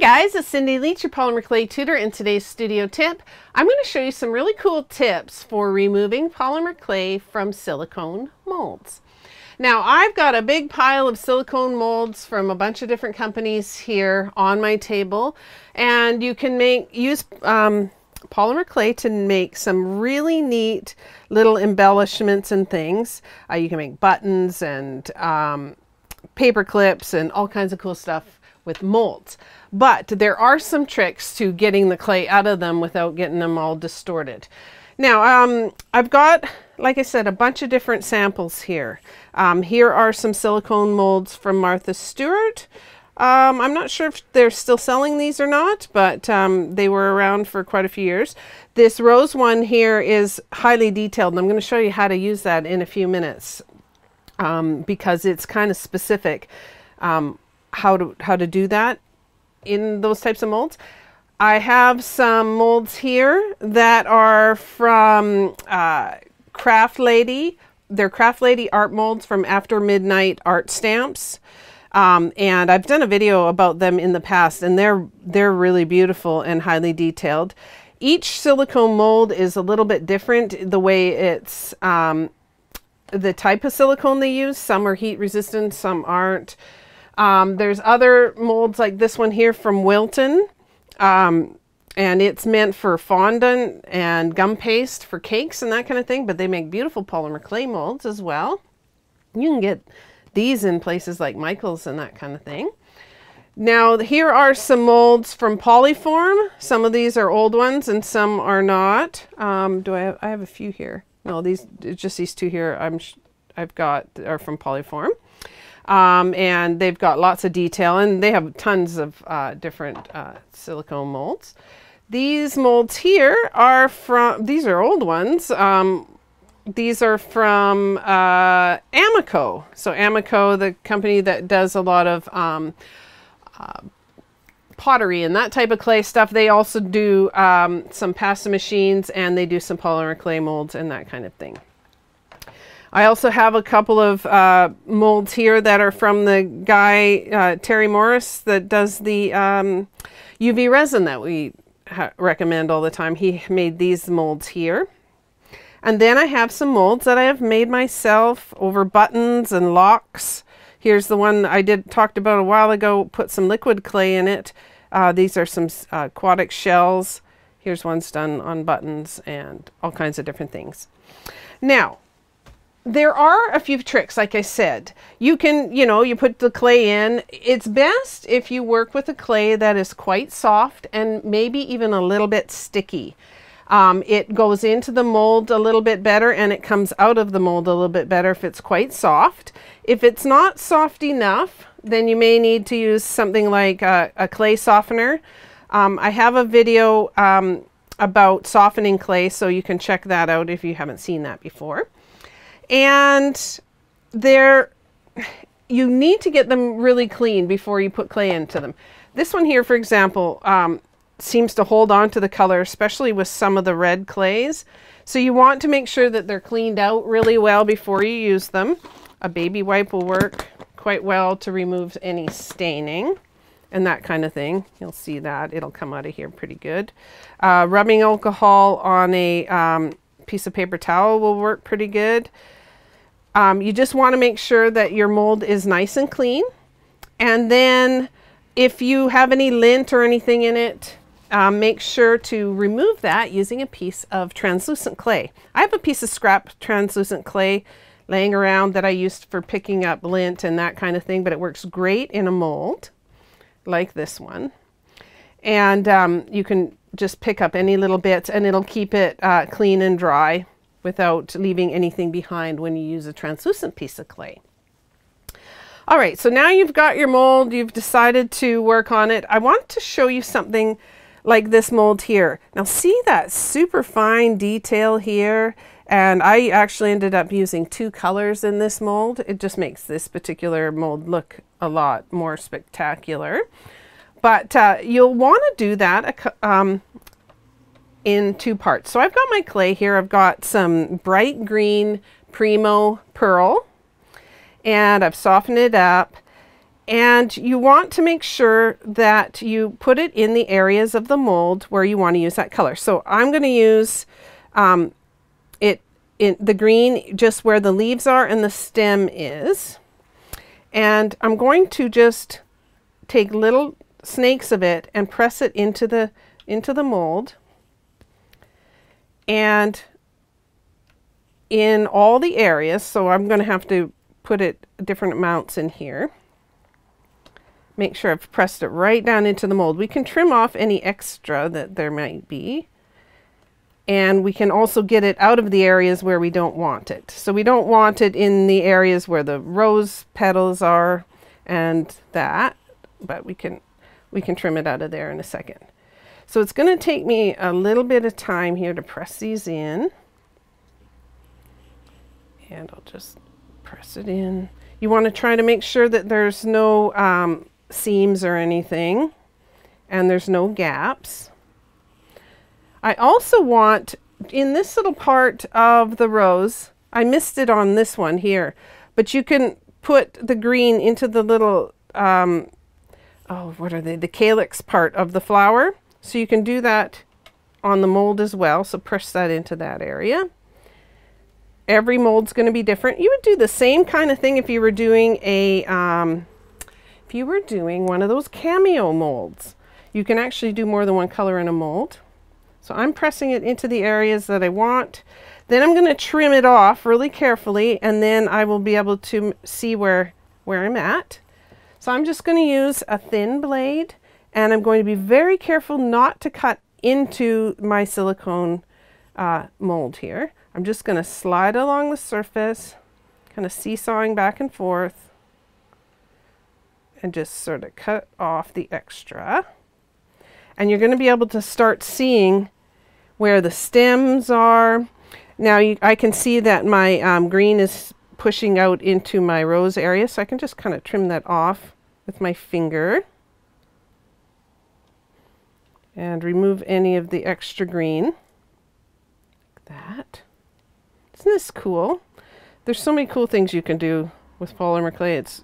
guys, it's Cindy Leach, your polymer clay tutor. In today's studio tip, I'm going to show you some really cool tips for removing polymer clay from silicone molds. Now, I've got a big pile of silicone molds from a bunch of different companies here on my table, and you can use polymer clay to make some really neat little embellishments and things. You can make buttons and paper clips and all kinds of cool stuff with molds. But there are some tricks to getting the clay out of them without getting them all distorted. Now, I've got, like I said, a bunch of different samples here. Here are some silicone molds from Martha Stewart. I'm not sure if they're still selling these or not, but they were around for quite a few years. This rose one here is highly detailed, and I'm going to show you how to use that in a few minutes because it's kind of specific how to do that in those types of molds. I have some molds here that are from Kraft Lady. They're Kraft Lady art molds from After Midnight Art Stamps. And I've done a video about them in the past, and they're really beautiful and highly detailed. Each silicone mold is a little bit different the way it's the type of silicone they use. Some are heat resistant, some aren't. There's other molds like this one here from Wilton, and it's meant for fondant and Gumpaste for cakes and that kind of thing, but they make beautiful polymer clay molds as well. You can get these in places like Michael's and that kind of thing. Now, here are some molds from Polyform. Some of these are old ones and some are not. I have a few here. No, just these two here I've got are from Polyform. And they've got lots of detail, and they have tons of different silicone molds. These molds here are these are old ones. These are from Amaco. So Amaco, the company that does a lot of pottery and that type of clay stuff, they also do some pasta machines, and they do some polymer clay molds and that kind of thing. I also have a couple of molds here that are from the guy, Terry Morris, that does the UV resin that we recommend all the time. He made these molds here. And then I have some molds that I have made myself over buttons and locks. Here's the one I talked about a while ago, put some liquid clay in it. These are some aquatic shells. Here's one's done on buttons and all kinds of different things. Now, there are a few tricks, like I said. You can, you put the clay in. It's best if you work with a clay that is quite soft and maybe even a little bit sticky. It goes into the mold a little bit better, and it comes out of the mold a little bit better if it's quite soft. If it's not soft enough, then you may need to use something like a clay softener. I have a video about softening clay, so you can check that out if you haven't seen that before. And you need to get them really clean before you put clay into them. This one here, for example, seems to hold on to the color, especially with some of the red clays. So you want to make sure that they're cleaned out really well before you use them. A baby wipe will work quite well to remove any staining and that kind of thing. You'll see that. It'll come out of here pretty good. Rubbing alcohol on a piece of paper towel will work pretty good. You just want to make sure that your mold is nice and clean. And then if you have any lint or anything in it, make sure to remove that using a piece of translucent clay. I have a piece of scrap translucent clay laying around that I used for picking up lint and that kind of thing, but it works great in a mold like this one. And you can just pick up any little bits, and it'll keep it clean and dry without leaving anything behind when you use a translucent piece of clay. All right, so now you've got your mold, you've decided to work on it. I want to show you something like this mold here. Now see that super fine detail here? And I actually ended up using 2 colors in this mold. It just makes this particular mold look a lot more spectacular. But you'll want to do that in 2 parts. So I've got my clay here. I've got some bright green Primo Pearl, and I've softened it up. And you want to make sure that you put it in the areas of the mold where you want to use that color. So I'm going to use it in the green just where the leaves are and the stem is. And I'm going to just take little snakes of it and press it into the mold. And in all the areas, so I'm going to have to put it different amounts in here. Make sure I've pressed it right down into the mold. We can trim off any extra that there might be. And we can also get it out of the areas where we don't want it. So we don't want it in the areas where the rose petals are and that, but we can trim it out of there in a second. So it's going to take me a little bit of time here to press these in. And I'll just press it in. You want to try to make sure that there's no seams or anything, and there's no gaps. I also want, in this little part of the rose, I missed it on this one here, but you can put the green into the little, what are they? The calyx part of the flower. So you can do that on the mold as well. So press that into that area. Every mold's going to be different. You would do the same kind of thing if you were doing a, one of those cameo molds. You can actually do more than one color in a mold. So I'm pressing it into the areas that I want. Then I'm going to trim it off really carefully, and then I will be able to see where I'm at. So I'm just going to use a thin blade, and I'm going to be very careful not to cut into my silicone mold here. I'm just going to slide along the surface, kind of seesawing back and forth, and just sort of cut off the extra. And you're going to be able to start seeing where the stems are. Now I can see that my green is pushing out into my rose area, so I can just kind of trim that off with my finger and remove any of the extra green. Like that. Isn't this cool? There's so many cool things you can do with polymer clay. It's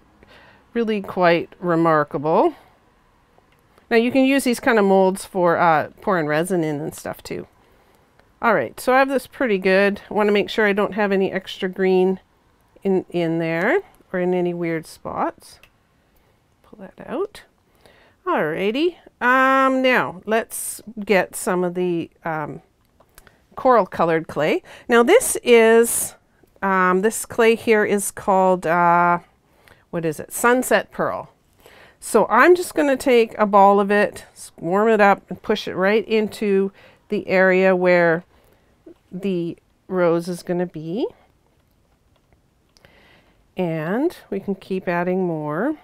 really quite remarkable. Now you can use these kind of molds for pouring resin in and stuff too. All right, so I have this pretty good. I want to make sure I don't have any extra green in there or in any weird spots. Pull that out. Alrighty. Now let's get some of the coral colored clay. Now this is this clay here is called what is it? Sunset Pearl. So I'm just going to take a ball of it, warm it up, and push it right into the area where the rose is going to be. And we can keep adding more.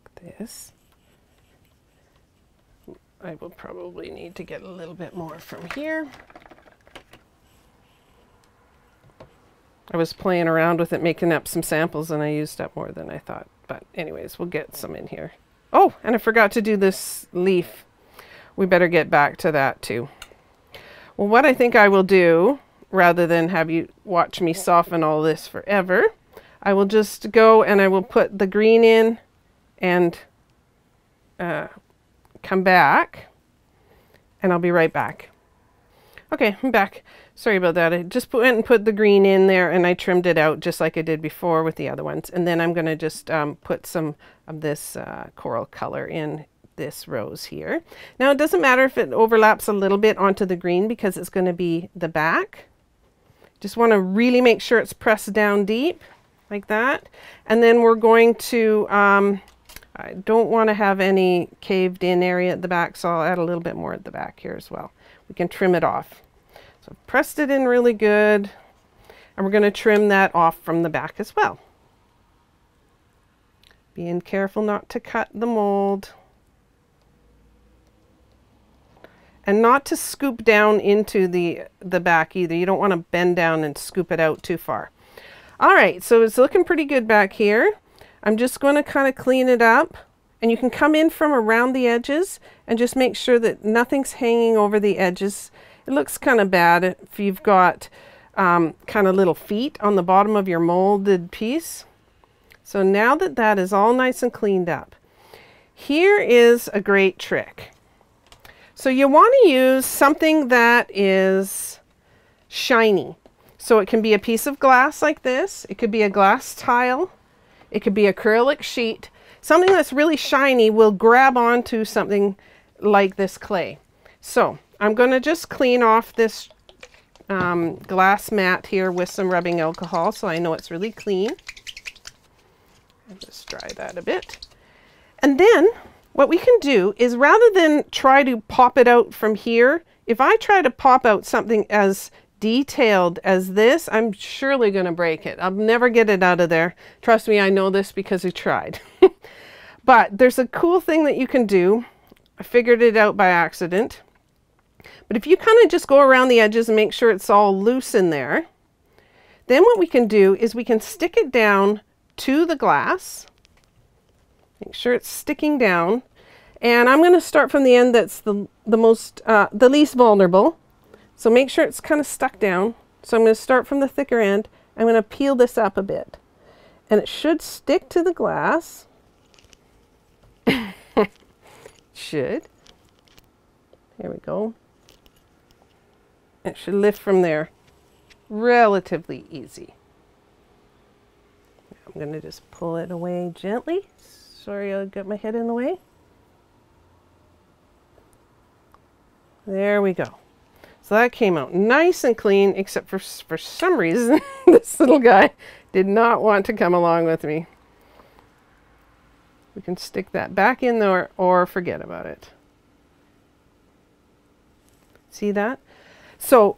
Like this. I will probably need to get a little bit more from here. I was playing around with it, making up some samples, and I used up more than I thought. But anyways, we'll get some in here. Oh, and I forgot to do this leaf. We better get back to that too. Well, what I think I will do, rather than have you watch me soften all this forever, I will just go and I will put the green in and come back, and I'll be right back. Okay, I'm back. Sorry about that. I just went and put the green in there, and I trimmed it out just like I did before with the other ones. And then I'm going to just put some of this coral color in this rose here. Now it doesn't matter if it overlaps a little bit onto the green because it's going to be the back. Just want to really make sure it's pressed down deep like that. And then we're going to, I don't want to have any caved in area at the back, so I'll add a little bit more at the back here as well. We can trim it off. So I've pressed it in really good, and we're going to trim that off from the back as well. Being careful not to cut the mold. And not to scoop down into the back either. You don't want to bend down and scoop it out too far. All right, so it's looking pretty good back here. I'm just going to kind of clean it up. And you can come in from around the edges and just make sure that nothing's hanging over the edges. It looks kind of bad if you've got kind of little feet on the bottom of your molded piece. So now that that is all nice and cleaned up, here is a great trick. So you want to use something that is shiny. So it can be a piece of glass like this. It could be a glass tile. It could be acrylic sheet. Something that's really shiny will grab onto something like this clay. So I'm going to just clean off this glass mat here with some rubbing alcohol so I know it's really clean. I'll just dry that a bit. And then what we can do is, rather than try to pop it out from here, if I try to pop out something as detailed as this, I'm surely going to break it. I'll never get it out of there. Trust me, I know this because I tried. But there's a cool thing that you can do. I figured it out by accident. But if you kind of just go around the edges and make sure it's all loose in there, then what we can do is we can stick it down to the glass. Make sure it's sticking down. And I'm going to start from the end that's the least vulnerable. So make sure it's kind of stuck down. So I'm going to start from the thicker end. I'm going to peel this up a bit. And it should stick to the glass. Should. There we go. It should lift from there. Relatively easy. I'm going to just pull it away gently. Sorry, I'll get my head in the way. There we go. So that came out nice and clean, except for some reason, this little guy did not want to come along with me. We can stick that back in there or forget about it. See that? So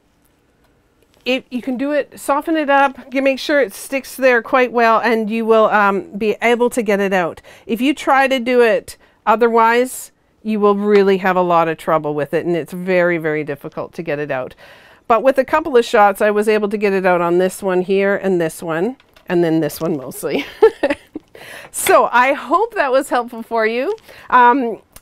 if you can do it, soften it up, you make sure it sticks there quite well, and you will be able to get it out. If you try to do it otherwise, you will really have a lot of trouble with it, and it's very, very difficult to get it out. But with a couple of shots, I was able to get it out on this one here and this one, and then this one mostly. So I hope that was helpful for you.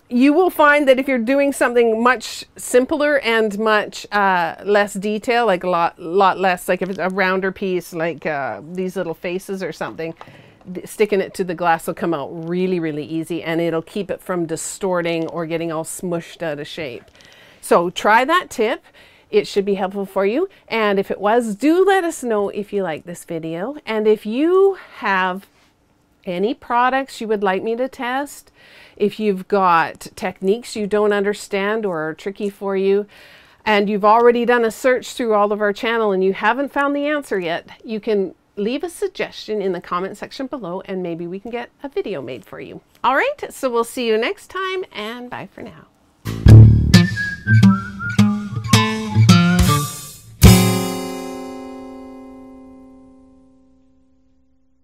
You will find that if you're doing something much simpler and much less detail, like a lot less, like if it's a rounder piece, like these little faces or something, sticking it to the glass will come out really, really easy, and it'll keep it from distorting or getting all smushed out of shape. So try that tip. It should be helpful for you. And if it was, do let us know if you like this video. And if you have any products you would like me to test, if you've got techniques you don't understand or are tricky for you, and you've already done a search through all of our channel and you haven't found the answer yet, you can leave a suggestion in the comment section below and maybe we can get a video made for you. All right, so we'll see you next time, and bye for now.